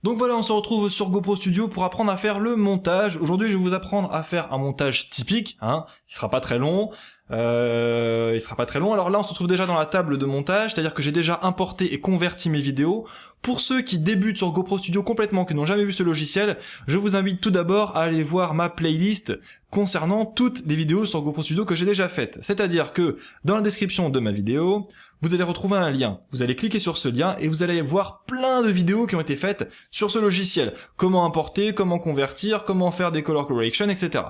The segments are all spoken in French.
Donc voilà, on se retrouve sur GoPro Studio pour apprendre à faire le montage. Aujourd'hui, je vais vous apprendre à faire un montage typique, hein. Il sera pas très long. Alors là, on se retrouve déjà dans la table de montage, c'est-à-dire que j'ai déjà importé et converti mes vidéos. Pour ceux qui débutent sur GoPro Studio complètement, qui n'ont jamais vu ce logiciel, je vous invite tout d'abord à aller voir ma playlist concernant toutes les vidéos sur GoPro Studio que j'ai déjà faites. C'est-à-dire que dans la description de ma vidéo, vous allez retrouver un lien. Vous allez cliquer sur ce lien et vous allez voir plein de vidéos qui ont été faites sur ce logiciel. Comment importer, comment convertir, comment faire des color correction, etc.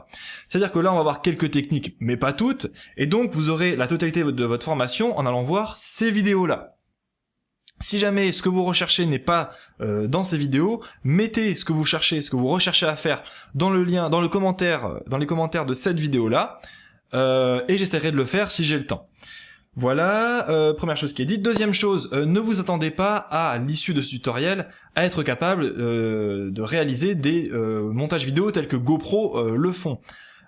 C'est-à-dire que là, on va voir quelques techniques, mais pas toutes. Et donc, vous aurez la totalité de votre formation en allant voir ces vidéos-là. Si jamais ce que vous recherchez n'est pas dans ces vidéos, mettez ce que vous cherchez, ce que vous recherchez à faire dans le lien, dans les commentaires de cette vidéo-là, et j'essaierai de le faire si j'ai le temps. Voilà, première chose qui est dite. Deuxième chose, ne vous attendez pas à l'issue de ce tutoriel à être capable de réaliser des montages vidéo tels que GoPro le font.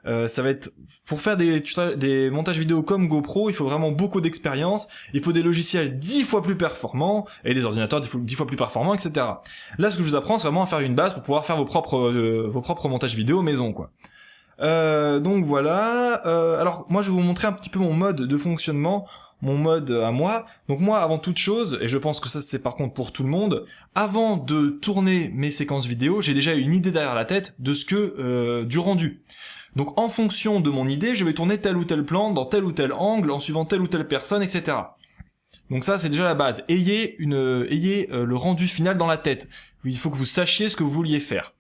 Ça va être pour faire des montages vidéo comme GoPro, il faut vraiment beaucoup d'expérience, il faut des logiciels 10 fois plus performants et des ordinateurs 10 fois plus performants, etc. Là, ce que je vous apprends, c'est vraiment à faire une base pour pouvoir faire vos propres montages vidéo maison, quoi. Donc voilà, alors moi je vais vous montrer un petit peu mon mode de fonctionnement, mon mode à moi. Donc moi, avant toute chose, et je pense que ça c'est par contre pour tout le monde, avant de tourner mes séquences vidéo, j'ai déjà une idée derrière la tête de ce que du rendu. Donc en fonction de mon idée, je vais tourner tel ou tel plan, dans tel ou tel angle, en suivant telle ou telle personne, etc. Donc ça c'est déjà la base. Ayez le rendu final dans la tête. Il faut que vous sachiez ce que vous vouliez faire.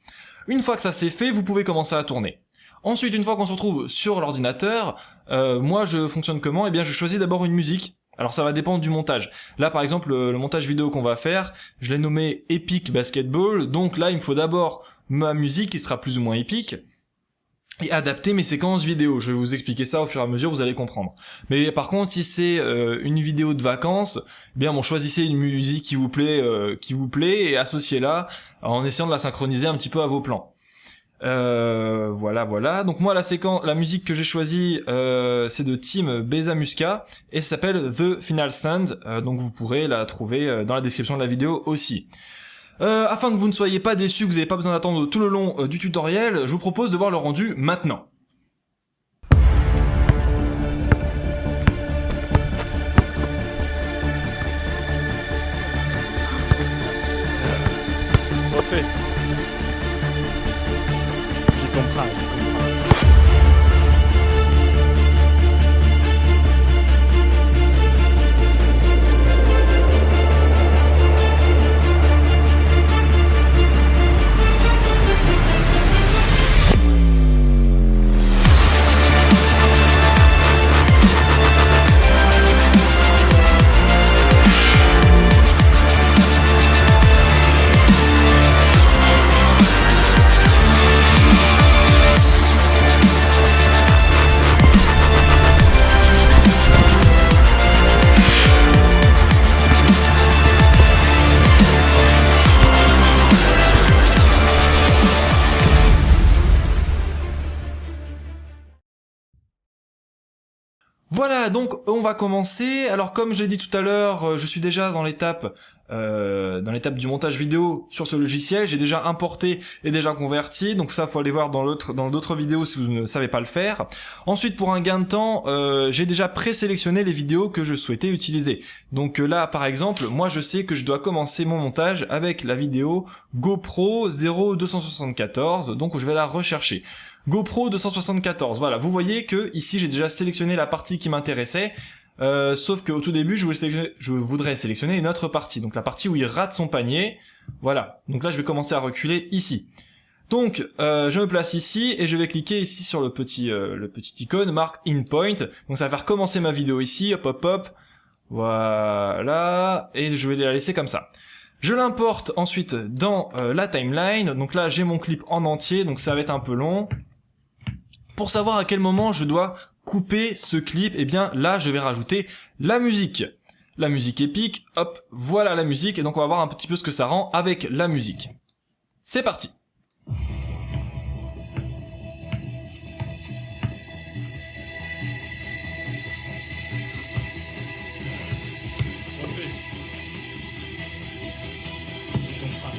Une fois que ça c'est fait, vous pouvez commencer à tourner. Ensuite, une fois qu'on se retrouve sur l'ordinateur, moi je fonctionne comment ? Eh bien je choisis d'abord une musique. Alors ça va dépendre du montage. Là par exemple, le montage vidéo qu'on va faire, je l'ai nommé Epic Basketball, donc là il me faut d'abord ma musique qui sera plus ou moins épique, et adapter mes séquences vidéo. Je vais vous expliquer ça au fur et à mesure, vous allez comprendre. Mais par contre, si c'est une vidéo de vacances, eh bien bon, choisissez une musique qui vous plaît et associez-la en essayant de la synchroniser un petit peu à vos plans. Voilà. Donc moi la musique que j'ai choisie c'est de Team Bezamuska et ça s'appelle The Final Sound. Donc vous pourrez la trouver dans la description de la vidéo aussi. Afin que vous ne soyez pas déçus, que vous n'avez pas besoin d'attendre tout le long du tutoriel, je vous propose de voir le rendu maintenant. Refait. J'y comprends. Voilà, donc on va commencer. Alors comme je l'ai dit tout à l'heure, je suis déjà dans l'étape du montage vidéo sur ce logiciel. J'ai déjà importé et déjà converti, donc ça faut aller voir dans d'autres vidéos si vous ne savez pas le faire. Ensuite, pour un gain de temps, j'ai déjà présélectionné les vidéos que je souhaitais utiliser. Donc là, par exemple, moi je sais que je dois commencer mon montage avec la vidéo GoPro 0274, donc je vais la rechercher. GoPro 274, voilà, vous voyez que ici j'ai déjà sélectionné la partie qui m'intéressait, sauf qu'au tout début je voudrais sélectionner une autre partie, donc la partie où il rate son panier, voilà, donc là je vais commencer à reculer ici. Donc je me place ici et je vais cliquer ici sur le petit icône Mark in Point, donc ça va faire commencer ma vidéo ici, hop, voilà, et je vais la laisser comme ça. Je l'importe ensuite dans la timeline, donc là j'ai mon clip en entier, donc ça va être un peu long. Pour savoir à quel moment je dois couper ce clip, eh bien là je vais rajouter la musique épique, hop, voilà la musique, et donc on va voir un petit peu ce que ça rend avec la musique. C'est parti. Refait. J'y comprends.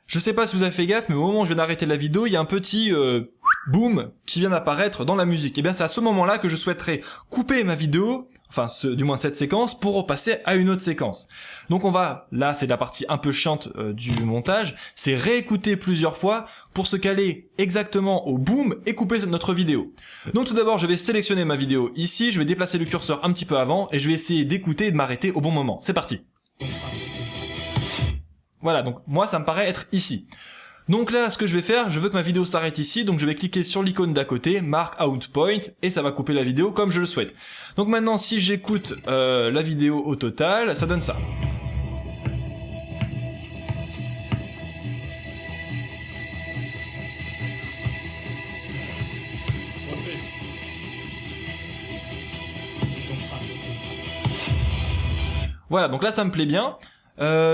Je sais pas si vous avez fait gaffe, mais au moment où je viens d'arrêter la vidéo, il y a un petit boom qui vient d'apparaître dans la musique. Et bien c'est à ce moment-là que je souhaiterais couper ma vidéo, enfin du moins cette séquence, pour repasser à une autre séquence. Donc on va, là c'est la partie un peu chiante du montage, c'est réécouter plusieurs fois pour se caler exactement au boom et couper notre vidéo. Donc tout d'abord je vais sélectionner ma vidéo ici, je vais déplacer le curseur un petit peu avant et je vais essayer d'écouter et de m'arrêter au bon moment. C'est parti. Voilà, donc moi ça me paraît être ici. Donc là, ce que je vais faire, je veux que ma vidéo s'arrête ici, donc je vais cliquer sur l'icône d'à côté, Mark Out Point, et ça va couper la vidéo comme je le souhaite. Donc maintenant, si j'écoute la vidéo au total, ça donne ça. Voilà, donc là ça me plaît bien.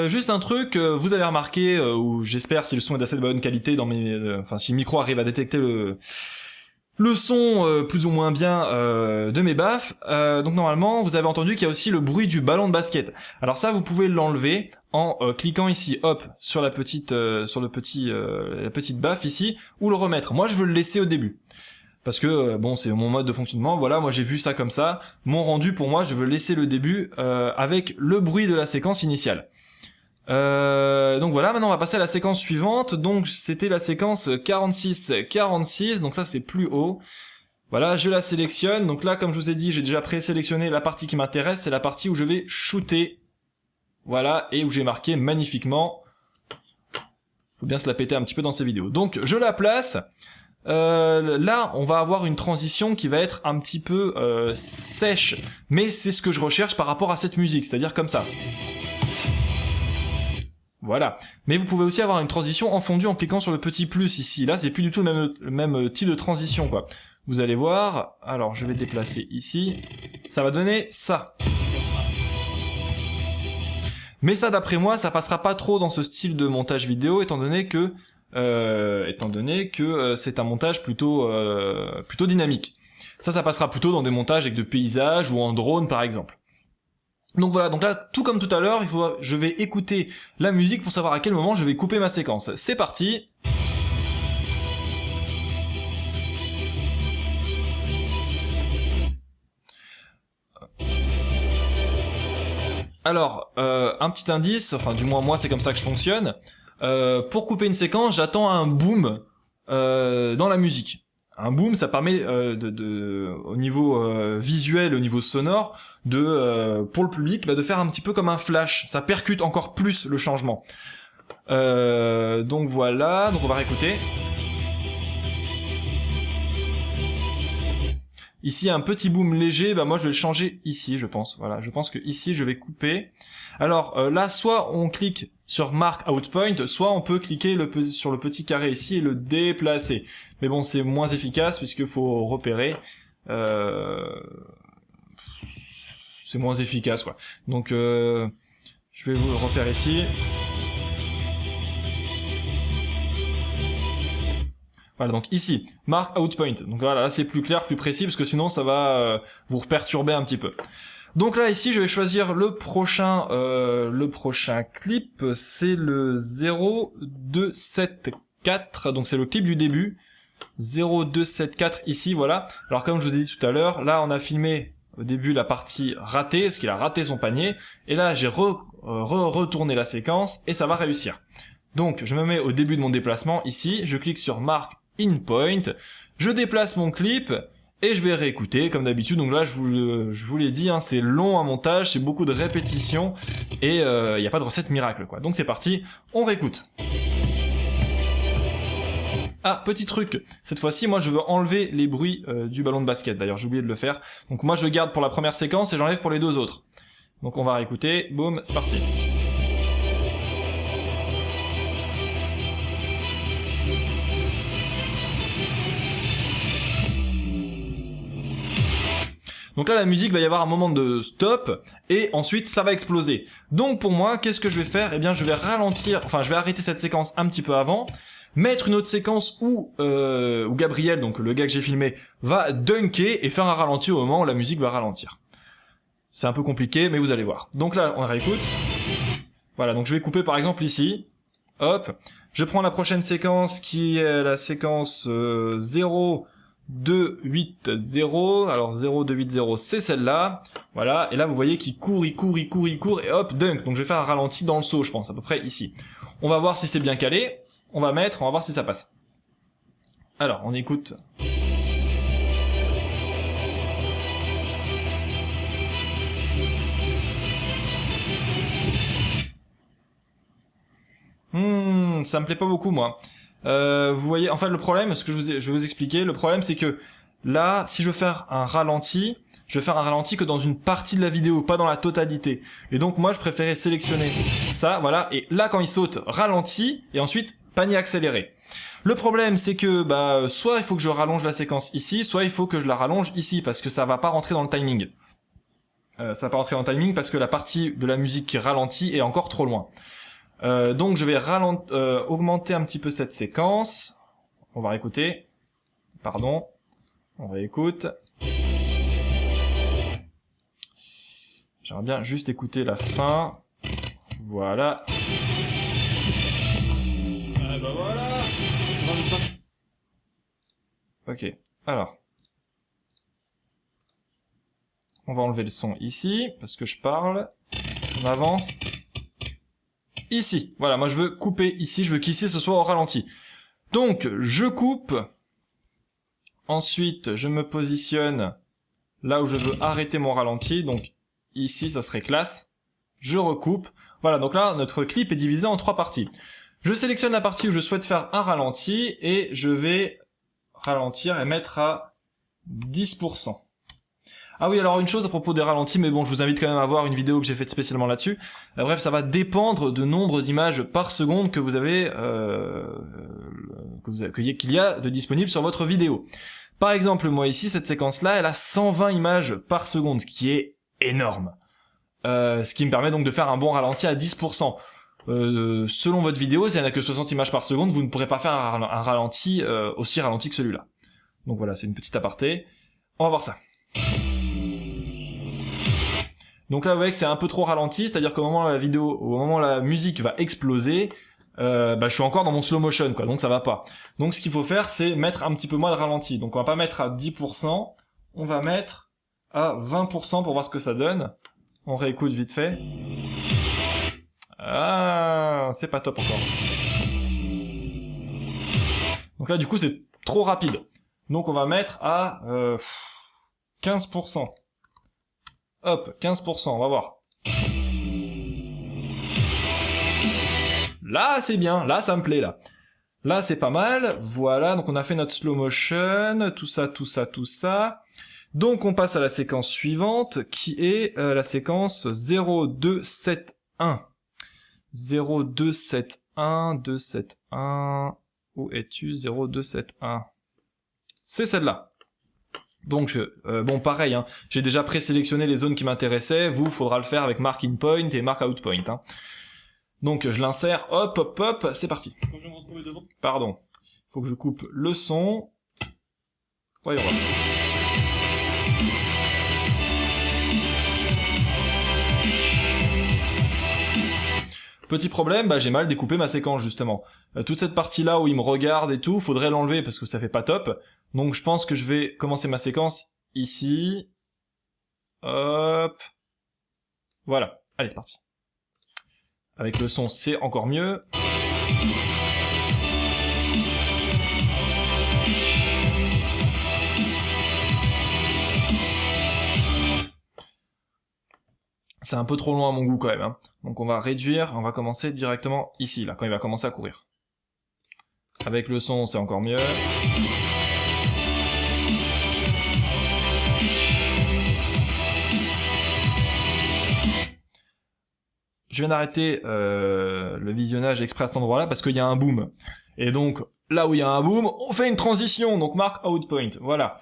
Juste un truc, vous avez remarqué, ou j'espère si le son est d'assez de bonne qualité dans mes, enfin si le micro arrive à détecter le son plus ou moins bien de mes baffes. Donc normalement, vous avez entendu qu'il y a aussi le bruit du ballon de basket. Alors ça, vous pouvez l'enlever en cliquant ici, hop, sur la petite baffe ici, ou le remettre. Moi, je veux le laisser au début. Parce que, bon, c'est mon mode de fonctionnement, voilà, moi j'ai vu ça comme ça. Mon rendu, pour moi, je veux laisser le début avec le bruit de la séquence initiale. Donc voilà, maintenant on va passer à la séquence suivante. Donc c'était la séquence 46, donc ça c'est plus haut. Voilà, je la sélectionne. Donc là, comme je vous ai dit, j'ai déjà présélectionné la partie qui m'intéresse, c'est la partie où je vais shooter. Voilà, et où j'ai marqué magnifiquement. Faut bien se la péter un petit peu dans ces vidéos. Donc je la place. Là, on va avoir une transition qui va être un petit peu sèche, mais c'est ce que je recherche par rapport à cette musique, c'est-à-dire comme ça. Voilà. Mais vous pouvez aussi avoir une transition en fondu en cliquant sur le petit plus ici. Là, c'est plus du tout le même type de transition, quoi. Vous allez voir. Alors, je vais déplacer ici. Ça va donner ça. Mais ça, d'après moi, ça passera pas trop dans ce style de montage vidéo, étant donné que c'est un montage plutôt dynamique. Ça passera plutôt dans des montages avec de paysages ou en drone par exemple. Donc voilà, donc là, tout comme tout à l'heure, je vais écouter la musique pour savoir à quel moment je vais couper ma séquence. C'est parti. Alors, un petit indice, enfin du moins moi c'est comme ça que je fonctionne. Pour couper une séquence, j'attends un boom dans la musique. Un boom, ça permet au niveau visuel, au niveau sonore, pour le public, de faire un petit peu comme un flash. Ça percute encore plus le changement. Donc voilà, donc on va réécouter. Ici, un petit boom léger, moi je vais le changer ici, je pense. Voilà, je pense que ici je vais couper. Alors là, soit on clique sur Mark Out Point, soit on peut cliquer sur le petit carré ici et le déplacer. Mais bon, c'est moins efficace puisqu'il faut repérer. C'est moins efficace, quoi. Donc, je vais vous le refaire ici. Voilà, donc ici, Mark Out Point. Donc voilà, là c'est plus clair, plus précis, parce que sinon ça va vous perturber un petit peu. Donc là, ici, je vais choisir le prochain clip, c'est le 0274, donc c'est le clip du début. 0274 ici, voilà. Alors comme je vous ai dit tout à l'heure, là on a filmé au début la partie ratée, parce qu'il a raté son panier, et là j'ai retourné la séquence, et ça va réussir. Donc je me mets au début de mon déplacement ici, je clique sur Mark In Point, je déplace mon clip, et je vais réécouter comme d'habitude. Donc là je vous l'ai dit, c'est long à montage, c'est beaucoup de répétitions, et il n'y a pas de recette miracle, quoi. Donc c'est parti, on réécoute. Ah, petit truc, cette fois-ci, moi je veux enlever les bruits du ballon de basket, d'ailleurs j'ai oublié de le faire. Donc moi je garde pour la première séquence et j'enlève pour les deux autres. Donc on va réécouter, boum, c'est parti. Donc là la musique va y avoir un moment de stop, et ensuite ça va exploser. Donc pour moi, qu'est-ce que je vais faire? Eh bien je vais ralentir, enfin je vais arrêter cette séquence un petit peu avant, mettre une autre séquence où Gabriel, donc le gars que j'ai filmé, va dunker et faire un ralenti au moment où la musique va ralentir. C'est un peu compliqué, mais vous allez voir. Donc là, on réécoute. Voilà, donc je vais couper par exemple ici. Hop. Je prends la prochaine séquence qui est la séquence 0280. Alors 0280, c'est celle-là. Voilà, et là vous voyez qu'il court, et hop, dunk. Donc je vais faire un ralenti dans le saut, je pense, à peu près ici. On va voir si c'est bien calé. On va voir si ça passe. Alors, on écoute. Ça me plaît pas beaucoup, moi. Vous voyez, en fait, le problème, ce que je vais vous expliquer, le problème, c'est que là, si je veux faire un ralenti, je vais faire un ralenti que dans une partie de la vidéo, pas dans la totalité. Et donc, moi, je préférais sélectionner ça, voilà. Et là, quand il saute, ralenti, et ensuite, panier accéléré. Le problème, c'est que, soit il faut que je rallonge la séquence ici, soit il faut que je la rallonge ici, parce que ça va pas rentrer dans le timing. Ça va pas rentrer dans le timing parce que la partie de la musique qui ralentit est encore trop loin. Donc je vais augmenter un petit peu cette séquence. On va réécouter. Pardon. On réécoute. J'aimerais bien juste écouter la fin. Voilà. Ah bah voilà. Ok. Alors. On va enlever le son ici, parce que je parle. On avance. Ici. Voilà, moi je veux couper ici, je veux qu'ici ce soit au ralenti. Donc, je coupe. Ensuite, je me positionne là où je veux arrêter mon ralenti. Donc, ici, ça serait classe. Je recoupe. Voilà, donc là, notre clip est divisé en 3 parties. Je sélectionne la partie où je souhaite faire un ralenti et je vais ralentir et mettre à 10%. Ah oui, alors une chose à propos des ralentis, mais bon, je vous invite quand même à voir une vidéo que j'ai faite spécialement là-dessus. Bref, ça va dépendre du nombre d'images par seconde que vous avez, qu'il y a de disponible sur votre vidéo. Par exemple, moi ici, cette séquence-là, elle a 120 images par seconde, ce qui est énorme. Ce qui me permet donc de faire un bon ralenti à 10%. Selon votre vidéo, s'il n'y en a que 60 images par seconde, vous ne pourrez pas faire un ralenti aussi ralenti que celui-là. Donc voilà, c'est une petite aparté. On va voir ça. Donc là, vous voyez que c'est un peu trop ralenti, c'est-à-dire qu'au moment où la musique va exploser, je suis encore dans mon slow motion, quoi, donc ça va pas. Donc ce qu'il faut faire, c'est mettre un petit peu moins de ralenti. Donc on va pas mettre à 10%, on va mettre à 20% pour voir ce que ça donne. On réécoute vite fait. Ah, c'est pas top encore. Donc là, du coup, c'est trop rapide. Donc on va mettre à 15%. Hop, 15%, on va voir. Là, c'est bien, là, ça me plaît, là. Là, c'est pas mal, voilà, donc on a fait notre slow motion, tout ça. Donc on passe à la séquence suivante, qui est la séquence 0271. 0271, où es-tu 0271? C'est celle-là. Donc, bon, pareil, hein, j'ai déjà présélectionné les zones qui m'intéressaient, faudra le faire avec mark in point et mark out point. Hein. Donc, je l'insère, hop, c'est parti. Quand je vais me retrouver devant. Pardon. Faut que je coupe le son. Voyons voir. Petit problème, j'ai mal découpé ma séquence, justement. Toute cette partie-là où il me regarde et tout, faudrait l'enlever parce que ça fait pas top. Donc je pense que je vais commencer ma séquence ici. Hop. Voilà. Allez, c'est parti. Avec le son, c'est encore mieux. C'est un peu trop loin à mon goût quand même. Hein. Donc on va réduire, on va commencer directement ici, là, quand il va commencer à courir. Avec le son, c'est encore mieux. Je viens d'arrêter le visionnage exprès à cet endroit-là parce qu'il y a un boom. Et donc, là où il y a un boom, on fait une transition, donc mark out point, voilà.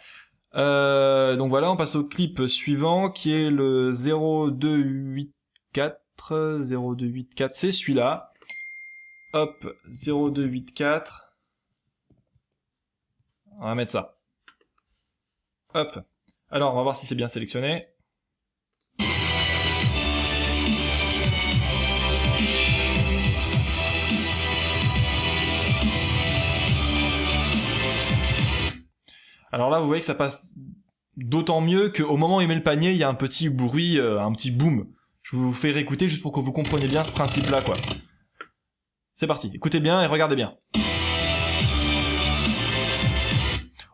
Donc voilà, on passe au clip suivant qui est le 0284, c'est celui-là. Hop, 0284. On va mettre ça. Hop. Alors, on va voir si c'est bien sélectionné. Alors là, vous voyez que ça passe d'autant mieux qu'au moment où il met le panier, il y a un petit bruit, un petit boom. Je vous fais réécouter juste pour que vous compreniez bien ce principe-là, quoi. C'est parti, écoutez bien et regardez bien.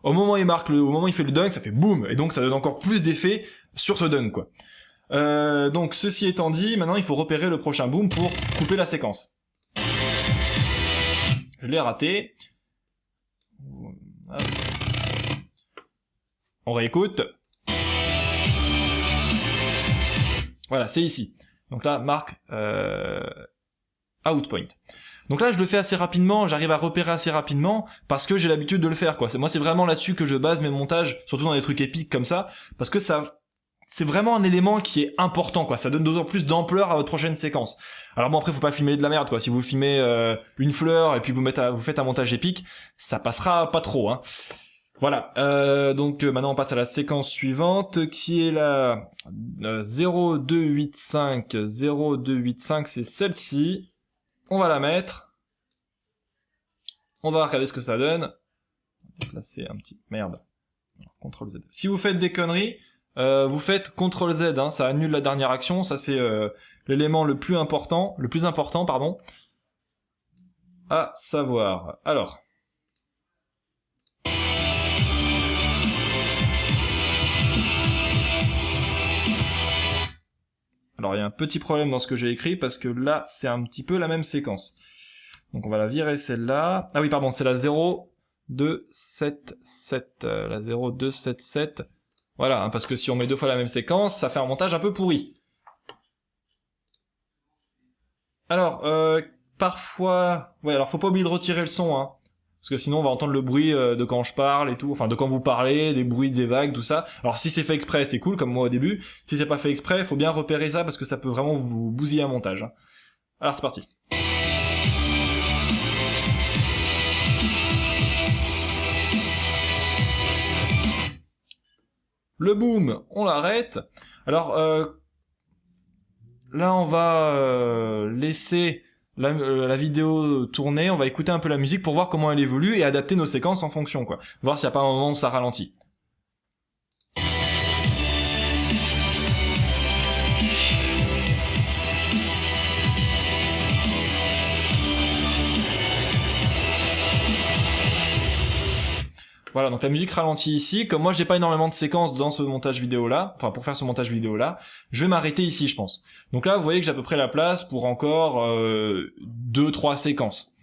Au moment où il marque au moment où il fait le dunk, ça fait boum, et donc ça donne encore plus d'effet sur ce dunk, quoi. Donc ceci étant dit, maintenant il faut repérer le prochain boom pour couper la séquence. Je l'ai raté. On réécoute. Voilà, c'est ici. Donc là, marque out point. Donc là, je le fais assez rapidement, j'arrive à repérer assez rapidement, parce que j'ai l'habitude de le faire, quoi. Moi, c'est vraiment là-dessus que je base mes montages, surtout dans des trucs épiques comme ça, parce que c'est vraiment un élément qui est important, quoi. Ça donne d'autant plus d'ampleur à votre prochaine séquence. Alors bon, après, faut pas filmer de la merde, quoi. Si vous filmez une fleur et puis vous faites un montage épique, ça passera pas trop, hein. Voilà. Donc maintenant, on passe à la séquence suivante, qui est la 0285. 0285, c'est celle-ci. On va la mettre. On va regarder ce que ça donne. On va déplacer un petit... Merde. CTRL Z. Si vous faites des conneries... vous faites CTRL Z, hein, ça annule la dernière action, ça c'est l'élément le plus important, pardon, à savoir. Alors il y a un petit problème dans ce que j'ai écrit, parce que là, c'est un petit peu la même séquence. Donc on va la virer celle-là. Ah oui, pardon, c'est la 0277, la 0277... Voilà, hein, parce que si on met deux fois la même séquence, ça fait un montage un peu pourri. Alors, parfois... Ouais, alors faut pas oublier de retirer le son, hein. Parce que sinon on va entendre le bruit de quand je parle et tout, enfin de quand vous parlez, des bruits, des vagues, tout ça. Alors si c'est fait exprès, c'est cool, comme moi au début. Si c'est pas fait exprès, faut bien repérer ça, parce que ça peut vraiment vous bousiller un montage, hein. Alors c'est parti. Le boom, on l'arrête. Alors là, on va laisser la vidéo tourner. On va écouter un peu la musique pour voir comment elle évolue et adapter nos séquences en fonction, quoi. Voir s'il n'y a pas un moment où ça ralentit. Voilà, donc la musique ralentit ici. Comme moi j'ai pas énormément de séquences dans ce montage vidéo là, enfin pour faire ce montage vidéo là, je vais m'arrêter ici je pense. Donc là vous voyez que j'ai à peu près la place pour encore 2-3 séquences.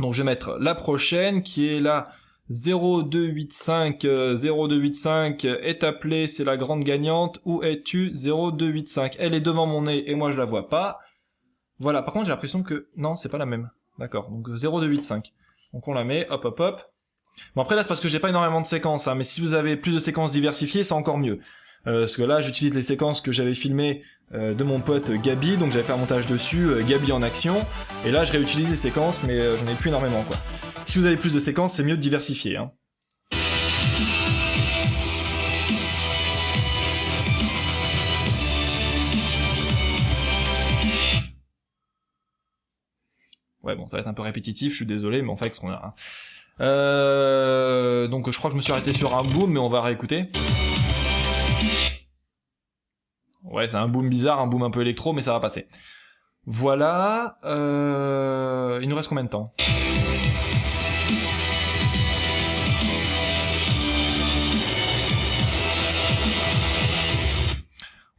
Donc je vais mettre la prochaine qui est la 0285. 0285 est appelée, c'est la grande gagnante. Où es-tu 0285? Elle est devant mon nez et moi je la vois pas. Voilà, par contre j'ai l'impression que... Non, c'est pas la même. D'accord, donc 0285. Donc on la met, hop hop hop. Bon après là c'est parce que j'ai pas énormément de séquences, hein, mais si vous avez plus de séquences diversifiées, c'est encore mieux. Parce que là j'utilise les séquences que j'avais filmées de mon pote Gabi, donc j'avais fait un montage dessus, Gabi en action, et là je réutilise les séquences, mais j'en ai plus énormément quoi. Si vous avez plus de séquences, c'est mieux de diversifier, hein. Ouais bon ça va être un peu répétitif, je suis désolé, mais on fait avec ce qu'on a, hein. Donc je crois que je me suis arrêté sur un boom, mais on va réécouter. Ouais, c'est un boom bizarre, un boom un peu électro, mais ça va passer. Voilà. Il nous reste combien de temps?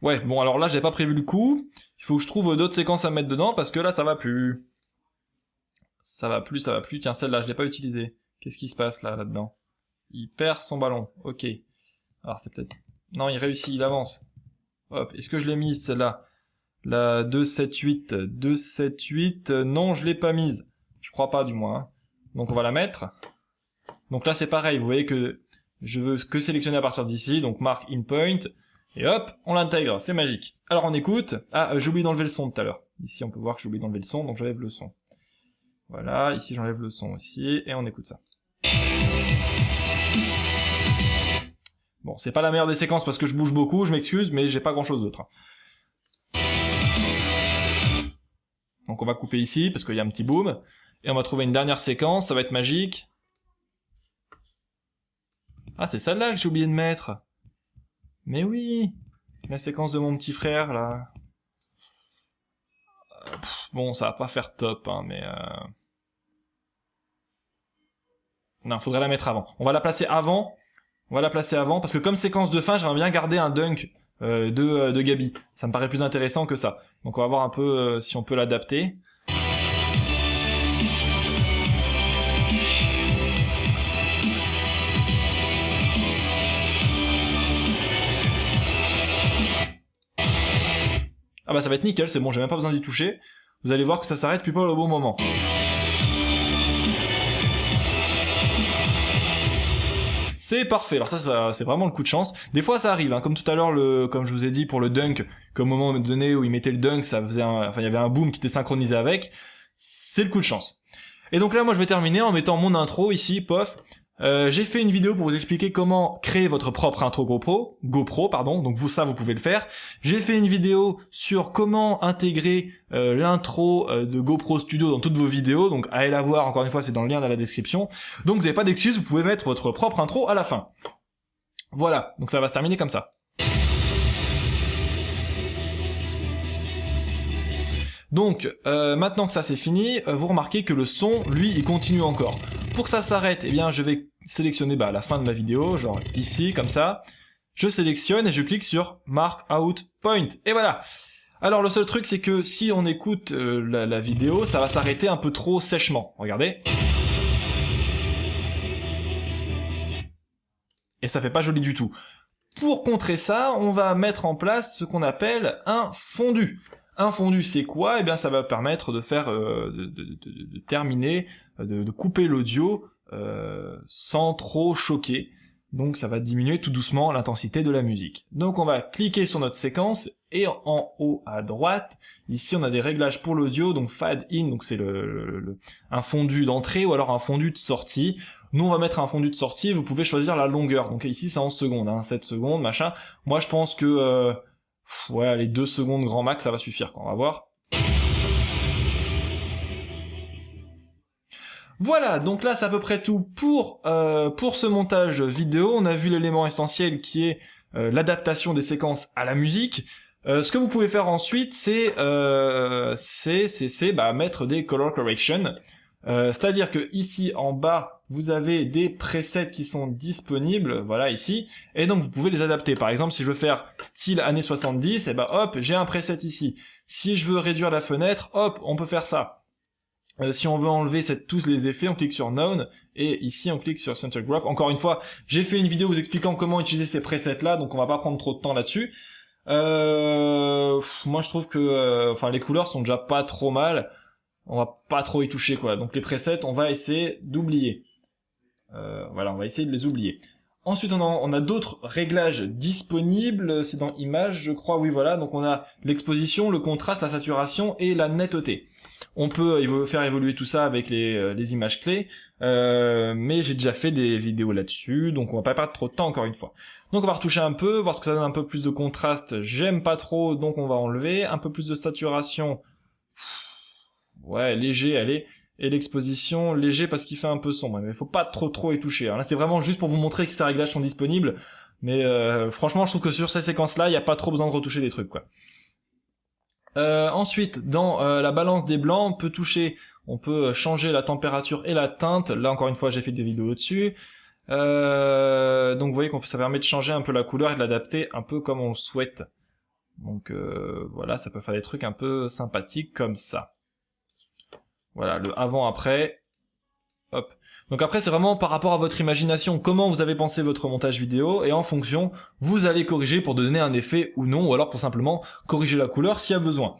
Ouais, bon alors là j'ai pas prévu le coup. Il faut que je trouve d'autres séquences à mettre dedans, parce que là ça va plus. Ça va plus. Tiens, celle-là, je l'ai pas utilisée. Qu'est-ce qui se passe là-dedans? Il perd son ballon. Ok. Alors c'est peut-être... Non, il réussit, il avance. Hop, est-ce que je l'ai mise celle-là? La 278. 278, non, je l'ai pas mise. Je crois pas du moins, hein. Donc on va la mettre. Donc là c'est pareil, vous voyez que je veux que sélectionner à partir d'ici, donc marque in point, et hop, on l'intègre, c'est magique. Alors on écoute. Ah, j'ai oublié d'enlever le son tout à l'heure. Ici on peut voir que j'ai oublié d'enlever le son, donc j'enlève le son. Voilà, ici j'enlève le son aussi, et on écoute ça. Bon, c'est pas la meilleure des séquences parce que je bouge beaucoup, je m'excuse, mais j'ai pas grand chose d'autre. Donc on va couper ici, parce qu'il y a un petit boom, et on va trouver une dernière séquence, ça va être magique. Ah, c'est celle-là que j'ai oublié de mettre. Mais oui, la séquence de mon petit frère, là. Bon, ça va pas faire top, hein, mais... Non, faudrait la mettre avant. On va la placer avant. On va la placer avant, parce que comme séquence de fin, j'aimerais bien garder un dunk de Gabi. Ça me paraît plus intéressant que ça. Donc on va voir un peu si on peut l'adapter. Ah bah ça va être nickel, c'est bon, j'ai même pas besoin d'y toucher. Vous allez voir que ça s'arrête puis pas au bon moment. C'est parfait. Alors ça c'est vraiment le coup de chance. Des fois ça arrive, hein. Comme tout à l'heure, comme je vous ai dit pour le dunk, qu'au moment donné où il mettait le dunk, ça faisait il y avait un boom qui était synchronisé avec. C'est le coup de chance. Et donc là, moi je vais terminer en mettant mon intro ici, pof. J'ai fait une vidéo pour vous expliquer comment créer votre propre intro GoPro, pardon. Donc vous pouvez le faire. J'ai fait une vidéo sur comment intégrer l'intro de GoPro Studio dans toutes vos vidéos. Donc allez la voir, encore une fois, c'est dans le lien dans la description. Donc vous n'avez pas d'excuses, vous pouvez mettre votre propre intro à la fin. Voilà, donc ça va se terminer comme ça. Donc, maintenant que ça c'est fini, vous remarquez que le son, lui, il continue encore. Pour que ça s'arrête, eh bien, je vais sélectionner la fin de ma vidéo, genre ici, comme ça. Je sélectionne et je clique sur Mark Out Point. Et voilà. Alors, le seul truc, c'est que si on écoute la vidéo, ça va s'arrêter un peu trop sèchement. Regardez. Et ça fait pas joli du tout. Pour contrer ça, on va mettre en place ce qu'on appelle un fondu. Un fondu, c'est quoi? Eh bien, ça va permettre de faire, de terminer, de couper l'audio sans trop choquer. Donc, ça va diminuer tout doucement l'intensité de la musique. Donc, on va cliquer sur notre séquence et en haut à droite, ici, on a des réglages pour l'audio. Donc, fade in, donc c'est un fondu d'entrée ou alors un fondu de sortie. Nous, on va mettre un fondu de sortie. Vous pouvez choisir la longueur. Donc ici, c'est en secondes, hein, 7 secondes, machin. Moi, je pense que ouais, les 2 secondes grand max, ça va suffire, quoi. On va voir. Voilà, donc là, c'est à peu près tout pour ce montage vidéo. On a vu l'élément essentiel qui est l'adaptation des séquences à la musique. Ce que vous pouvez faire ensuite, c'est mettre des color correction. C'est-à-dire que ici, en bas, vous avez des presets qui sont disponibles, voilà, ici, et donc vous pouvez les adapter. Par exemple, si je veux faire style années 70, et ben hop, j'ai un preset ici. Si je veux réduire la fenêtre, hop, on peut faire ça. Si on veut enlever tous les effets, on clique sur None, et ici on clique sur Center Group. Encore une fois, j'ai fait une vidéo vous expliquant comment utiliser ces presets-là, donc on va pas prendre trop de temps là-dessus. Moi je trouve que les couleurs sont déjà pas trop mal. On va pas trop y toucher, quoi. Donc les presets, on va essayer d'oublier. Voilà, on va essayer de les oublier. Ensuite, on a d'autres réglages disponibles. C'est dans Images, je crois. Oui, voilà. Donc on a l'exposition, le contraste, la saturation et la netteté. On peut faire évoluer tout ça avec les images clés. Mais j'ai déjà fait des vidéos là-dessus, donc on va pas perdre trop de temps encore une fois. Donc on va retoucher un peu, voir ce que ça donne. Un peu plus de contraste, j'aime pas trop, donc on va enlever. Un peu plus de saturation. Ouais, léger, allez. Et l'exposition, léger parce qu'il fait un peu sombre. Mais faut pas trop y toucher. Là, c'est vraiment juste pour vous montrer que ces réglages sont disponibles. Mais franchement, je trouve que sur ces séquences-là, il n'y a pas trop besoin de retoucher des trucs, quoi. Ensuite, dans la balance des blancs, on peut changer la température et la teinte. Là, encore une fois, j'ai fait des vidéos dessus. Donc, vous voyez ça permet de changer un peu la couleur et de l'adapter un peu comme on le souhaite. Donc, voilà, ça peut faire des trucs un peu sympathiques comme ça. Voilà, le avant-après, hop. Donc après, c'est vraiment par rapport à votre imagination, comment vous avez pensé votre montage vidéo, et en fonction, vous allez corriger pour donner un effet ou non, ou alors pour simplement corriger la couleur s'il y a besoin.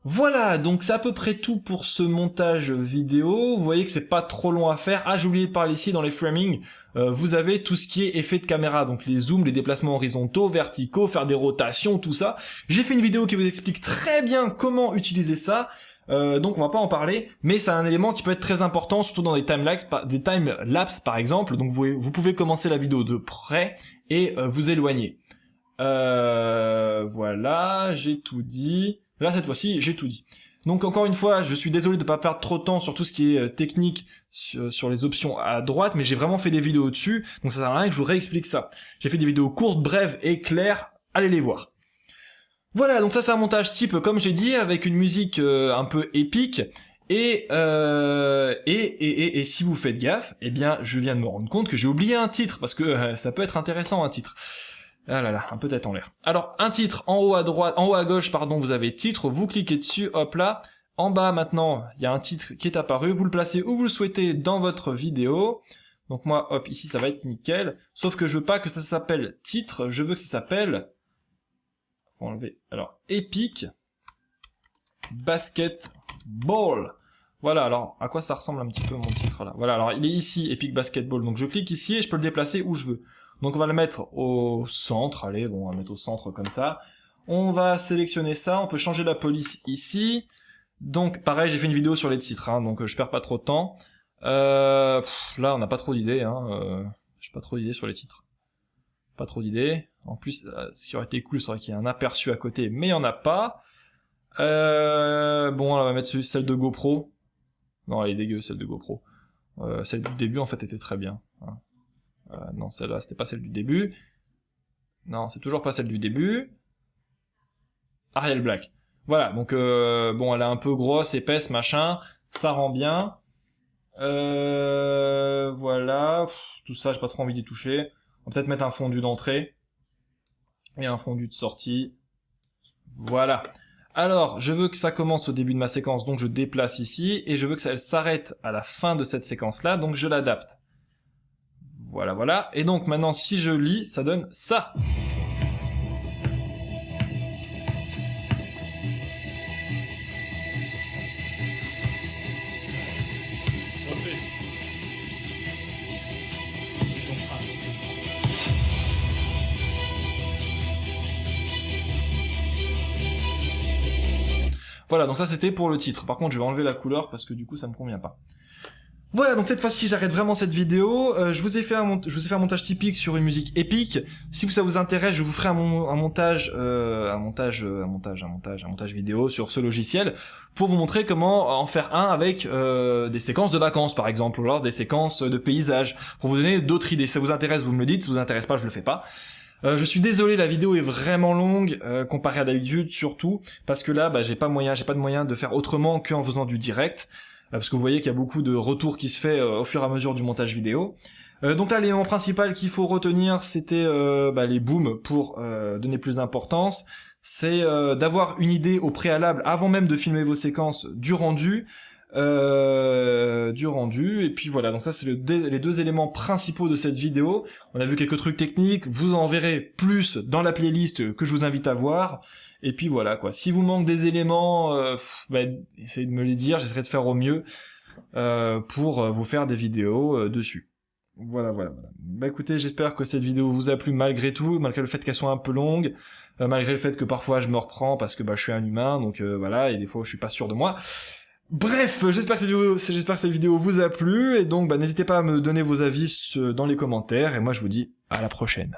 Voilà, donc c'est à peu près tout pour ce montage vidéo. Vous voyez que c'est pas trop long à faire. Ah, j'ai oublié de parler ici, dans les framing, vous avez tout ce qui est effet de caméra, donc les zooms, les déplacements horizontaux, verticaux, faire des rotations, tout ça. J'ai fait une vidéo qui vous explique très bien comment utiliser ça. Donc on va pas en parler, mais c'est un élément qui peut être très important, surtout dans des time-lapse par exemple. Donc vous pouvez commencer la vidéo de près et vous éloigner. Voilà, j'ai tout dit. Là cette fois-ci, j'ai tout dit. Donc encore une fois, je suis désolé de pas perdre trop de temps sur tout ce qui est technique sur les options à droite, mais j'ai vraiment fait des vidéos dessus, donc ça sert à rien que je vous réexplique ça. J'ai fait des vidéos courtes, brèves et claires, allez les voir. Voilà, donc ça c'est un montage type, comme j'ai dit, avec une musique un peu épique, et si vous faites gaffe, eh bien je viens de me rendre compte que j'ai oublié un titre, parce que ça peut être intéressant un titre. Ah là là, un peu tête en l'air. Alors, un titre, en haut à droite, en haut à gauche, pardon, vous avez titre, vous cliquez dessus, hop là. En bas, maintenant, il y a un titre qui est apparu, vous le placez où vous le souhaitez dans votre vidéo. Donc moi, hop, ici, ça va être nickel. Sauf que je veux pas que ça s'appelle titre, je veux que ça s'appelle... Faut enlever. Alors, Epic Basketball. Voilà, alors, à quoi ça ressemble un petit peu mon titre, là? Voilà, alors, il est ici, Epic Basketball. Donc je clique ici et je peux le déplacer où je veux. Donc on va le mettre au centre, allez, bon, on va le mettre au centre comme ça. On va sélectionner ça, on peut changer la police ici. Donc pareil, j'ai fait une vidéo sur les titres, hein, donc je perds pas trop de temps. Là, on n'a pas trop d'idées, hein, j'ai pas trop d'idées sur les titres. Pas trop d'idées. En plus, ce qui aurait été cool, c'est vrai qu'il y a un aperçu à côté, mais il y en a pas. Bon, on va mettre celle de GoPro. Non, elle est dégueu, celle de GoPro. Celle du début, en fait, était très bien, hein. Non, celle-là, c'était pas celle du début. Non, c'est toujours pas celle du début. Arial Black. Voilà, donc bon, elle est un peu grosse, épaisse, machin. Ça rend bien. Voilà. Tout ça, j'ai pas trop envie d'y toucher. On va peut-être mettre un fondu d'entrée. Et un fondu de sortie. Voilà. Alors, je veux que ça commence au début de ma séquence, donc je déplace ici. Et je veux que ça s'arrête à la fin de cette séquence-là, donc je l'adapte. Voilà, voilà. Et donc maintenant, si je lis, ça donne ça. Refait. J'ai compris. Voilà, donc ça c'était pour le titre. Par contre, je vais enlever la couleur parce que du coup, ça me convient pas. Voilà, donc cette fois-ci j'arrête vraiment cette vidéo. Je vous ai fait un montage typique sur une musique épique. Si ça vous intéresse, je vous ferai un montage vidéo sur ce logiciel pour vous montrer comment en faire un avec des séquences de vacances par exemple, ou alors des séquences de paysages, pour vous donner d'autres idées. Si ça vous intéresse, vous me le dites. Si ça vous intéresse pas, je le fais pas. Je suis désolé, la vidéo est vraiment longue comparée à d'habitude, surtout parce que là, j'ai pas de moyen de faire autrement qu'en faisant du direct. Parce que vous voyez qu'il y a beaucoup de retours qui se fait au fur et à mesure du montage vidéo. Donc là, l'élément principal qu'il faut retenir, c'était les booms pour donner plus d'importance. C'est d'avoir une idée au préalable, avant même de filmer vos séquences, du rendu. Et puis voilà, donc ça c'est les deux éléments principaux de cette vidéo. On a vu quelques trucs techniques, vous en verrez plus dans la playlist que je vous invite à voir. Et puis voilà quoi, si vous manque des éléments, essayez de me les dire, j'essaierai de faire au mieux pour vous faire des vidéos dessus. Voilà. Écoutez, j'espère que cette vidéo vous a plu malgré tout, malgré le fait qu'elle soit un peu longue, malgré le fait que parfois je me reprends parce que je suis un humain, donc voilà, et des fois je suis pas sûr de moi. Bref, j'espère que cette vidéo vous a plu, et donc n'hésitez pas à me donner vos avis dans les commentaires, et moi je vous dis à la prochaine.